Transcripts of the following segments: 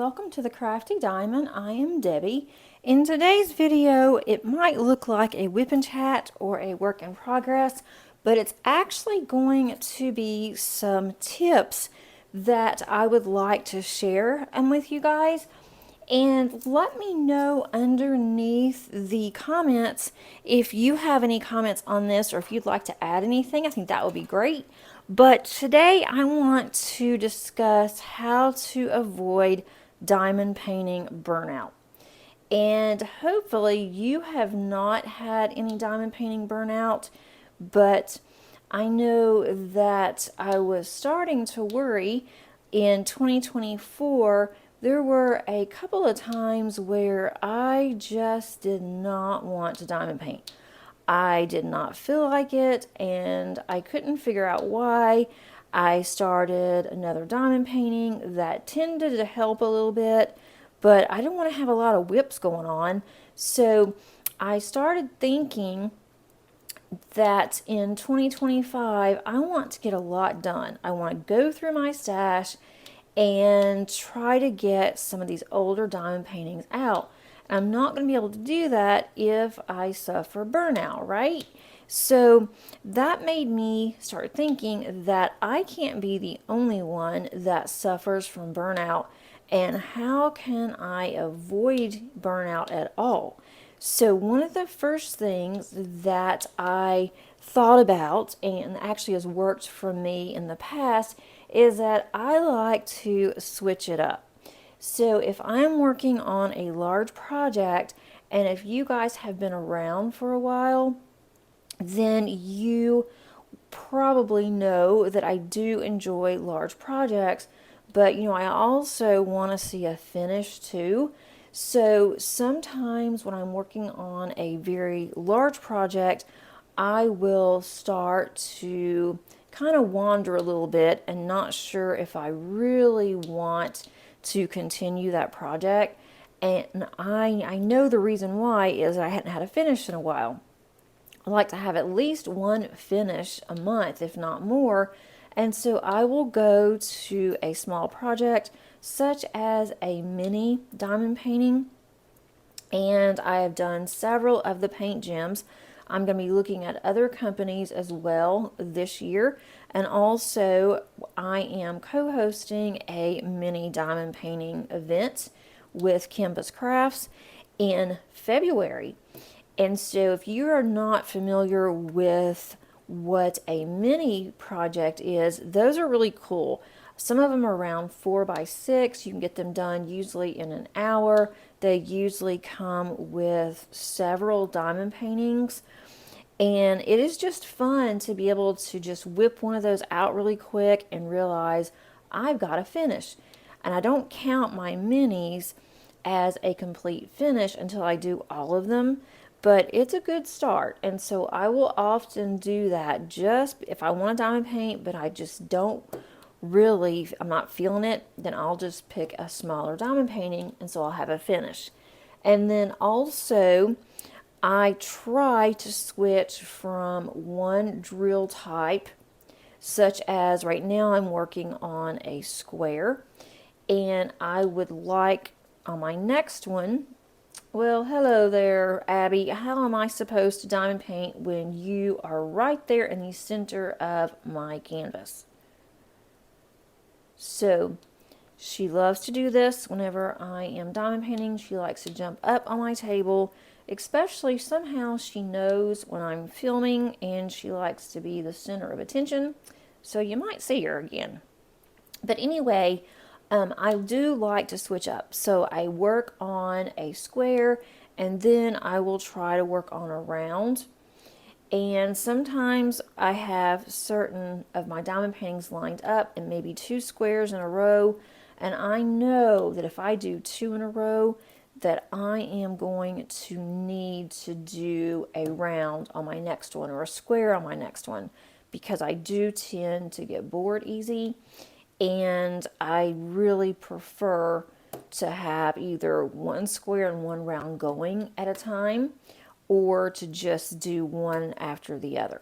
welcome to the Crafty Diamond. I am Debbie. In today's video, it might look like a whip and chat or a work in progress, but it's actually going to be some tips that I would like to share with you guys. And let me know underneath the comments if you have any comments on this or if you'd like to add anything. I think that would be great. But today I want to discuss how to avoid diamond painting burnout. And hopefully you have not had any diamond painting burnout, but I know that I was starting to worry in 2024. There were a couple of times where I just did not want to diamond paint. I did not feel like it, and I couldn't figure out why. I started another diamond painting that tended to help a little bit, but I didn't want to have a lot of whips going on. So I started thinking that in 2025, I want to get a lot done. I want to go through my stash and try to get some of these older diamond paintings out. I'm not going to be able to do that if I suffer burnout, right? So that made me start thinking that I can't be the only one that suffers from burnout, and how can I avoid burnout at all? So one of the first things that I thought about, and actually has worked for me in the past, is that I like to switch it up. So if I'm working on a large project, and if you guys have been around for a while, then you probably know that I do enjoy large projects, but I also want to see a finish too. So sometimes when I'm working on a very large project, I will start to kind of wander a little bit and not sure if I really want to continue that project. And I know the reason why is I hadn't had a finish in a while. I like to have at least one finish a month, if not more. And so I will go to a small project, such as a mini diamond painting. And I have done several of the paint gems. I'm going to be looking at other companies as well this year. And also, I am co-hosting a mini diamond painting event with Canvas Crafts in February. And so if you are not familiar with what a mini project is, those are really cool. Some of them are around 4x6. You can get them done usually in an hour. They usually come with several diamond paintings. And it is just fun to be able to just whip one of those out really quick and realize I've got a finish. And I don't count my minis as a complete finish until I do all of them, but it's a good start. And so I will often do that just if I want a diamond paint, but I just don't really, I'm not feeling it, then I'll just pick a smaller diamond painting, and so I'll have a finish. And then also, I try to switch from one drill type, such as right now I'm working on a square, and I would like on my next one, well, hello there, Abby. How am I supposed to diamond paint when you are right there in the center of my canvas? So she loves to do this whenever I am diamond painting. She likes to jump up on my table, especially somehow she knows when I'm filming, and she likes to be the center of attention. So you might see her again. But anyway, I do like to switch up. So I work on a square, and then I will try to work on a round. And sometimes I have certain of my diamond paintings lined up and maybe two squares in a row. And I know that if I do two in a row, that I am going to need to do a round on my next one or a square on my next one, because I do tend to get bored easy. And I really prefer to have either one square and one round going at a time, or to just do one after the other.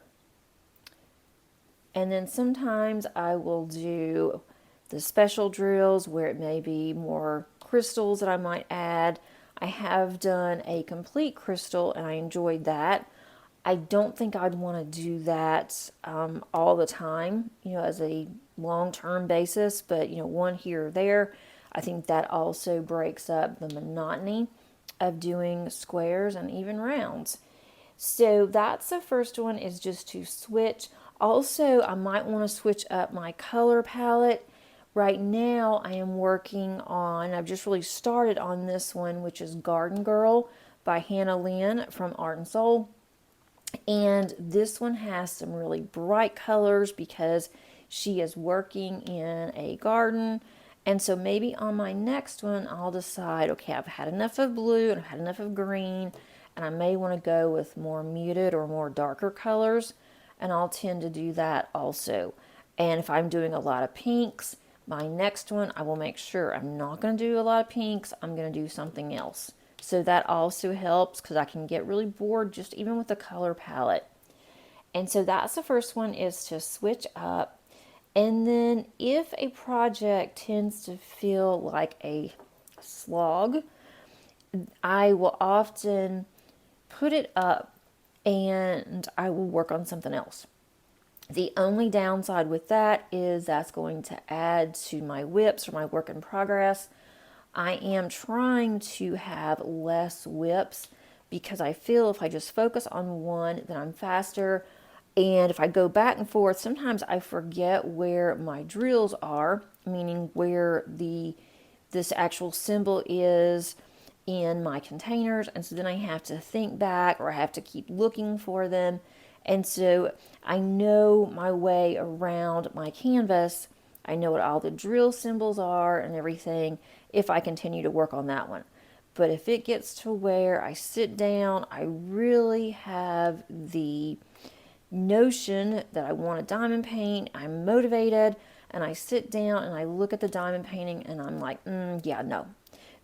And then sometimes I will do the special drills where it may be more crystals that I might add. I have done a complete crystal and I enjoyed that. I don't think I'd want to do that all the time, as a long-term basis, but, one here or there. I think that also breaks up the monotony of doing squares and even rounds. So that's the first one, is just to switch. Also, I might want to switch up my color palette. Right now, I am working on, I've just really started on this one, which is Garden Girl by Hannah Lynn from Art and Soul. And this one has some really bright colors because she is working in a garden. And so maybe on my next one, I'll decide, okay, I've had enough of blue and I've had enough of green, and I may want to go with more muted or more darker colors. And I'll tend to do that also. And if I'm doing a lot of pinks, my next one, I will make sure I'm not going to do a lot of pinks. I'm going to do something else. So that also helps because I can get really bored just even with the color palette. And so that's the first one, is to switch up. And then if a project tends to feel like a slog, I will often put it up and I will work on something else. The only downside with that is that's going to add to my whips or my work in progress. I am trying to have less whips because I feel if I just focus on one, then I'm faster. And if I go back and forth, sometimes I forget where my drills are, meaning where this actual symbol is in my containers. And so then I have to think back, or I have to keep looking for them. And so I know my way around my canvas. I know what all the drill symbols are and everything if I continue to work on that one. But if it gets to where I sit down, I really have the notion that I want a diamond paint, I'm motivated, and I sit down and I look at the diamond painting and I'm like, yeah, no.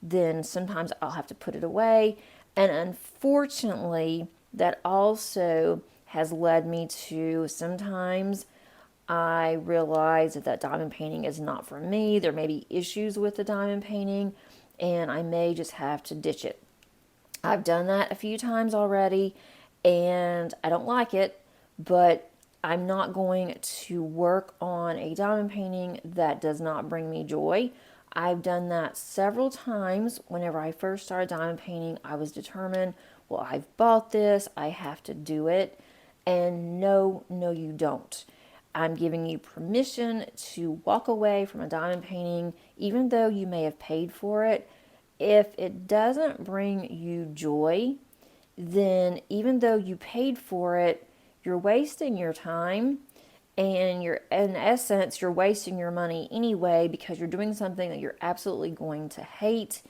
Then sometimes I'll have to put it away. And unfortunately, that also has led me to sometimes I realize that diamond painting is not for me. There may be issues with the diamond painting and I may just have to ditch it. I've done that a few times already and I don't like it, but I'm not going to work on a diamond painting that does not bring me joy. I've done that several times. Whenever I first started diamond painting, I was determined, well, I've bought this, I have to do it. And no, you don't. I'm giving you permission to walk away from a diamond painting, even though you may have paid for it. If it doesn't bring you joy, then even though you paid for it, you're wasting your time, and in essence, you're wasting your money anyway, because you're doing something that you're absolutely going to hate,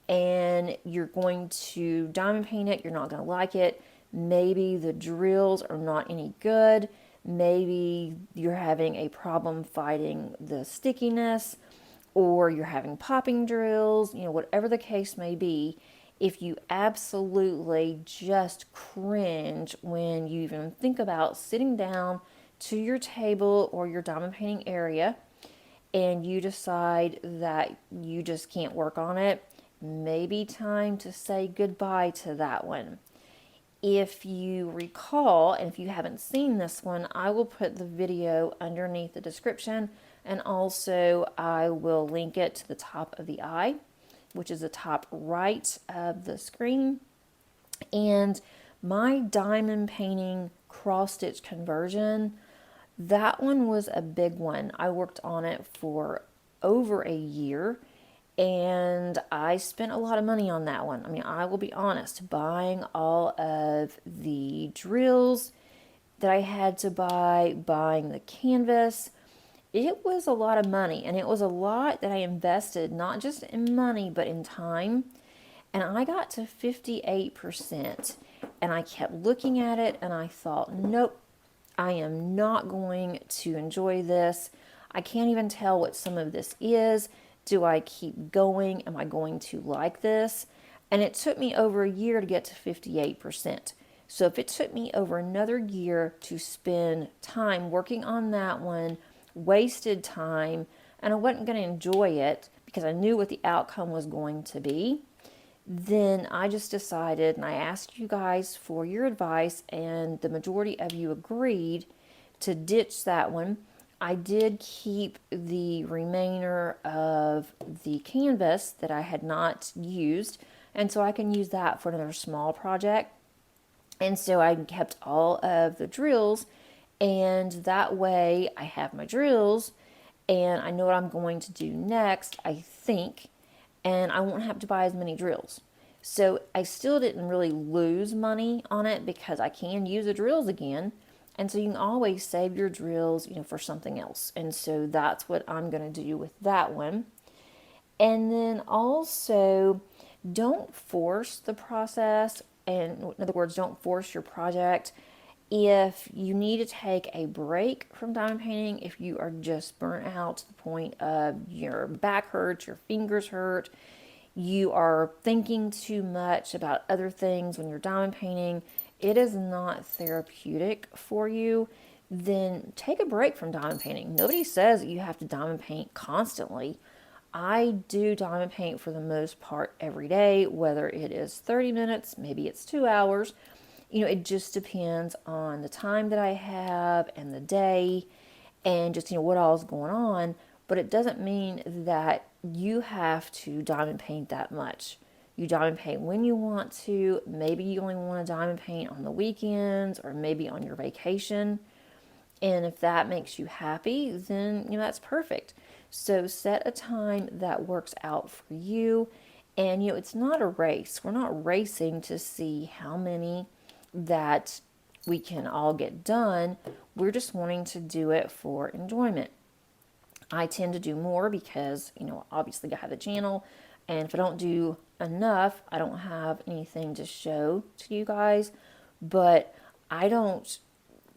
and you're going to diamond paint it, you're not going to like it. Maybe the drills are not any good. Maybe you're having a problem fighting the stickiness, or you're having popping drills, whatever the case may be. If you absolutely just cringe when you even think about sitting down to your table or your diamond painting area and you decide that you just can't work on it, maybe time to say goodbye to that one. If you recall, and if you haven't seen this one, I will put the video underneath the description, and also I will link it to the top of the eye, which is the top right of the screen. And my diamond painting cross stitch conversion, that one was a big one. I worked on it for over a year and I spent a lot of money on that one. I mean, I will be honest, buying all of the drills that I had to buy, buying the canvas, it was a lot of money, and it was a lot that I invested, not just in money, but in time. And I got to 58%, and I kept looking at it, and I thought, nope, I am not going to enjoy this. I can't even tell what some of this is. Do I keep going? Am I going to like this? And it took me over a year to get to 58%. So if it took me over another year to spend time working on that one, wasted time, and I wasn't going to enjoy it because I knew what the outcome was going to be, then I just decided, and I asked you guys for your advice, and the majority of you agreed to ditch that one. I did keep the remainder of the canvas that I had not used, and so I can use that for another small project. And so I kept all of the drills, and that way I have my drills and I know what I'm going to do next, I think, and I won't have to buy as many drills. So I still didn't really lose money on it because I can use the drills again. And so you can always save your drills, for something else. And so that's what I'm going to do with that one. And then also, don't force the process. And in other words, don't force your project. If you need to take a break from diamond painting, if you are just burnt out to the point of your back hurts, your fingers hurt, you are thinking too much about other things when you're diamond painting, it is not therapeutic for you, then take a break from diamond painting. Nobody says that you have to diamond paint constantly. I do diamond paint for the most part every day, whether it is 30 minutes, maybe it's 2 hours. It just depends on the time that I have and the day and just, what all is going on. But it doesn't mean that you have to diamond paint that much. You diamond paint when you want to. Maybe you only want to diamond paint on the weekends or maybe on your vacation. And if that makes you happy, then, that's perfect. So set a time that works out for you. And, it's not a race. We're not racing to see how many that we can all get done. We're just wanting to do it for enjoyment. I tend to do more because, obviously I have the channel, and if I don't do enough, I don't have anything to show to you guys. But I don't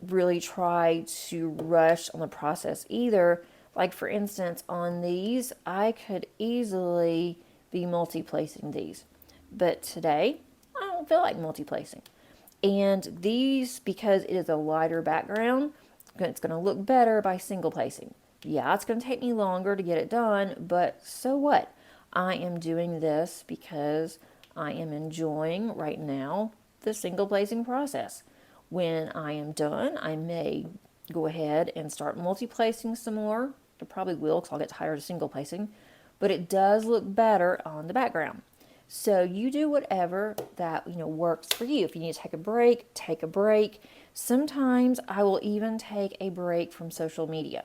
really try to rush on the process either. Like, for instance, on these, I could easily be multi-placing these. But today, I don't feel like multi-placing. And these, because it is a lighter background, it's going to look better by single placing. Yeah, it's going to take me longer to get it done, but so what? I am doing this because I am enjoying right now the single placing process. When I am done, I may go ahead and start multi-placing some more. I probably will because I'll get tired of single placing, but it does look better on the background. So you do whatever that works for you. If you need to take a break, take a break. Sometimes I will even take a break from social media.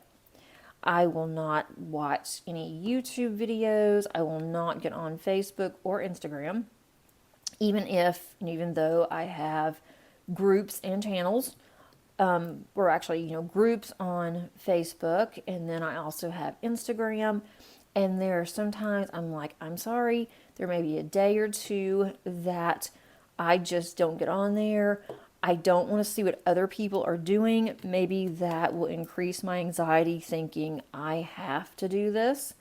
I will not watch any YouTube videos. I will not get on Facebook or Instagram, even though I have groups and channels, or actually, groups on Facebook, and then I also have Instagram. And there are sometimes I'm like, I'm sorry, there may be a day or two that I just don't get on there. I don't want to see what other people are doing. Maybe that will increase my anxiety thinking I have to do this.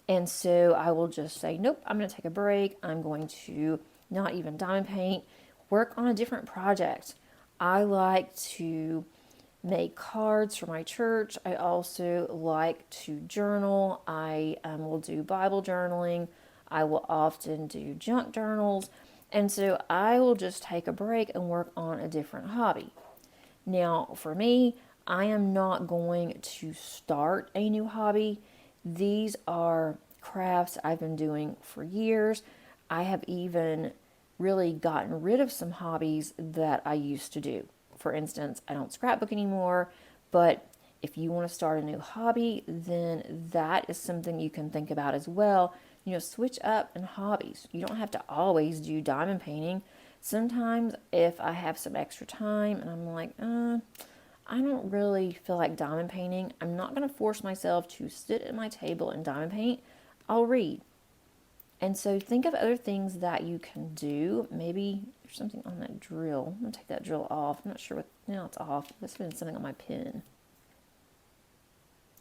And so I will just say, nope, I'm going to take a break. I'm going to not even diamond paint, work on a different project. I like to make cards for my church. I also like to journal. I will do Bible journaling. I will often do junk journals. And so I will just take a break and work on a different hobby. Now, for me, I am not going to start a new hobby. These are crafts I've been doing for years. I have even really gotten rid of some hobbies that I used to do. For instance, I don't scrapbook anymore, but if you want to start a new hobby, then that is something you can think about as well. Switch up in hobbies. You don't have to always do diamond painting. Sometimes if I have some extra time and I'm like, I don't really feel like diamond painting, I'm not going to force myself to sit at my table and diamond paint. I'll read. And so think of other things that you can do. Maybe there's something on that drill. I'm going to take that drill off. I'm not sure what, no, it's off. There's been something on my pen.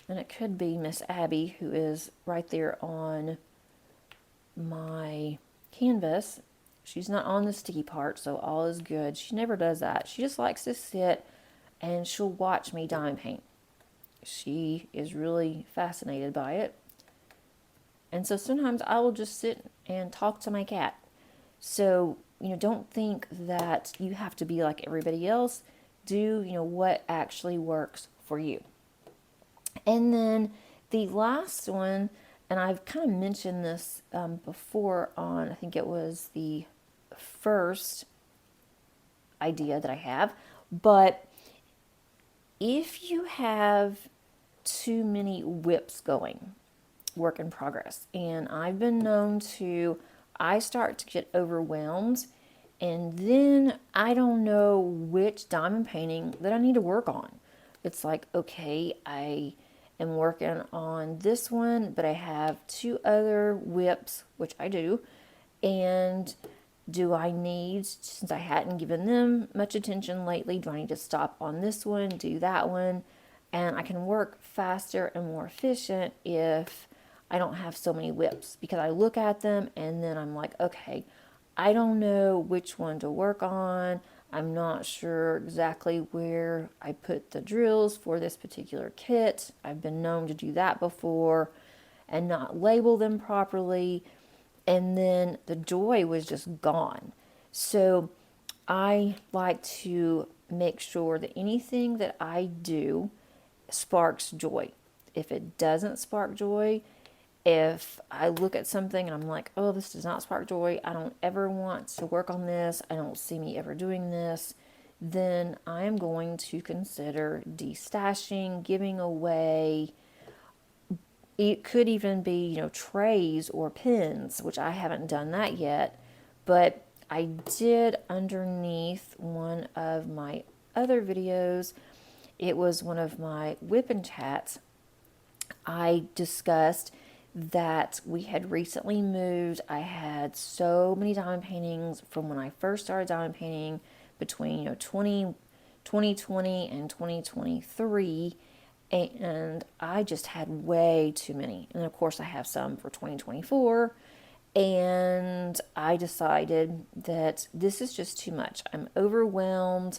And it could be Miss Abby, who is right there on my canvas. She's not on the sticky part, so all is good. She never does that. She just likes to sit and she'll watch me diamond paint. She is really fascinated by it. And so sometimes I will just sit and talk to my cat. So, don't think that you have to be like everybody else. Do, what actually works for you. And then the last one, and I've kind of mentioned this before on, I think it was the first idea that I have, but if you have too many whips going, work in progress, and I've been known to, I start to get overwhelmed, and then I don't know which diamond painting that I need to work on. It's like, okay, I am working on this one, but I have two other whips, which I do, and do I need, since I hadn't given them much attention lately, do I need to stop on this one, do that one? And I can work faster and more efficient if I don't have so many whips, because I look at them and then I'm like, okay, I don't know which one to work on. I'm not sure exactly where I put the drills for this particular kit. I've been known to do that before and not label them properly. And then the joy was just gone. So I like to make sure that anything that I do sparks joy. If it doesn't spark joy, if I look at something and I'm like, oh, this does not spark joy, I don't ever want to work on this, I don't see me ever doing this, then I am going to consider destashing, giving away. It could even be, trays or pins, which I haven't done that yet, but I did underneath one of my other videos. It was one of my whip and chats. I discussed that we had recently moved. I had so many diamond paintings from when I first started diamond painting between 2020 and 2023, and I just had way too many. And of course I have some for 2024, and I decided that this is just too much. I'm overwhelmed.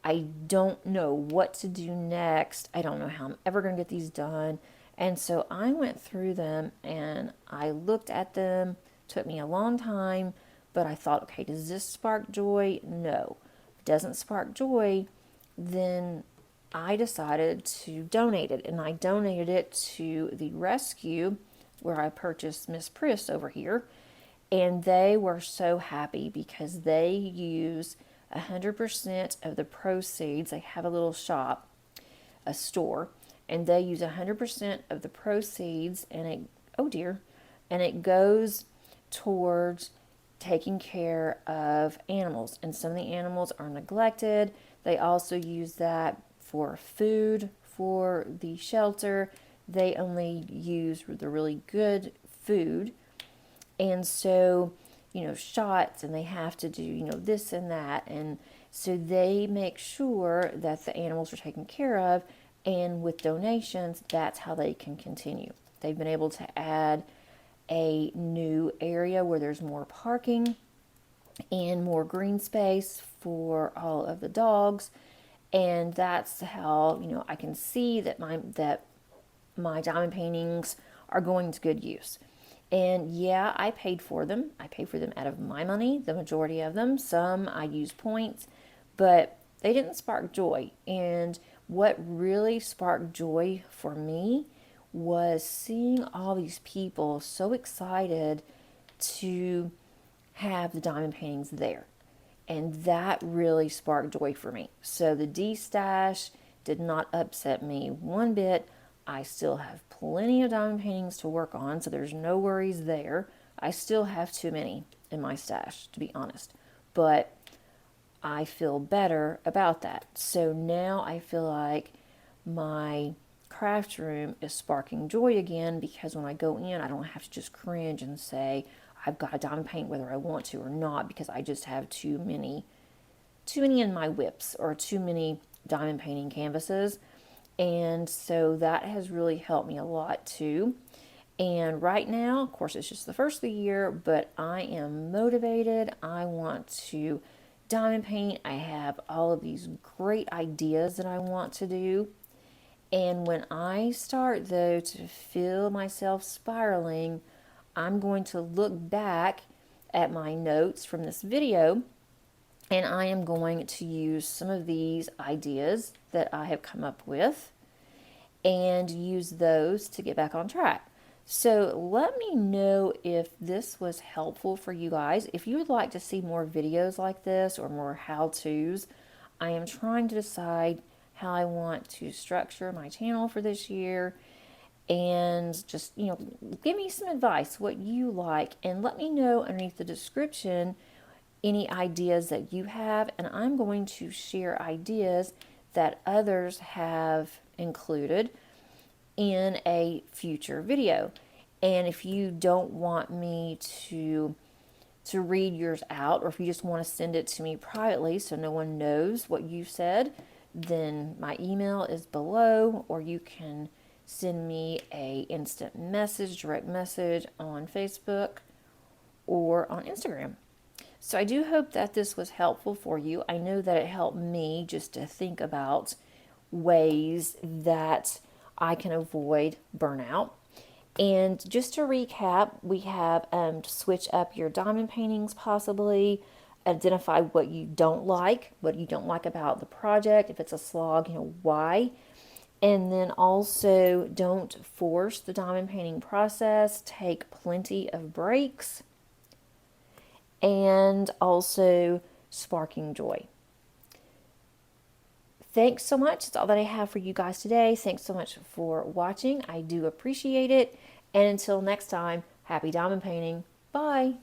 I don't know what to do next. I don't know how I'm ever going to get these done. And so I went through them and I looked at them. It took me a long time, but I thought, okay, does this spark joy? No. If it doesn't spark joy, then I decided to donate it. And I donated it to the rescue where I purchased Miss Priss over here. And they were so happy because they use 100% of the proceeds. They have a little shop, a store, and they use 100% of the proceeds, and it goes towards taking care of animals. And some of the animals are neglected. They also use that for food for the shelter. They only use the really good food. And so, shots, and they have to do, this and that. And so they make sure that the animals are taken care of. And with donations, that's how they can continue. They've been able to add a new area where there's more parking and more green space for all of the dogs. And that's how, I can see that my diamond paintings are going to good use. And yeah, I paid for them. I paid for them out of my money, the majority of them. Some I used points, but they didn't spark joy. And what really sparked joy for me was seeing all these people so excited to have the diamond paintings there. And that really sparked joy for me. So the destash did not upset me one bit. I still have plenty of diamond paintings to work on, so there's no worries there. I still have too many in my stash, to be honest. But I feel better about that. So now I feel like my craft room is sparking joy again, because when I go in, I don't have to just cringe and say, I've got to diamond paint whether I want to or not, because I just have too many in my whips, or too many diamond painting canvases. And so that has really helped me a lot too. And right now, of course, it's just the first of the year, but I am motivated. I want to diamond paint. I have all of these great ideas that I want to do. And when I start, though, to feel myself spiraling, I'm going to look back at my notes from this video, and I am going to use some of these ideas that I have come up with and use those to get back on track. So let me know if this was helpful for you guys. If you would like to see more videos like this or more how-tos, I am trying to decide how I want to structure my channel for this year, and just, give me some advice, what you like, and let me know underneath the description any ideas that you have, and I'm going to share ideas that others have included in a future video. And if you don't want me to read yours out, or if you just want to send it to me privately so no one knows what you said, then my email is below, or you can send me a instant message, direct message on Facebook or on Instagram. So I do hope that this was helpful for you. I know that it helped me just to think about ways that I can avoid burnout. And just to recap, we have to switch up your diamond paintings possibly, identify what you don't like about the project. If it's a slog, why. And then also don't force the diamond painting process. Take plenty of breaks. And also sparking joy. Thanks so much. That's all that I have for you guys today. Thanks so much for watching. I do appreciate it. And until next time, happy diamond painting. Bye.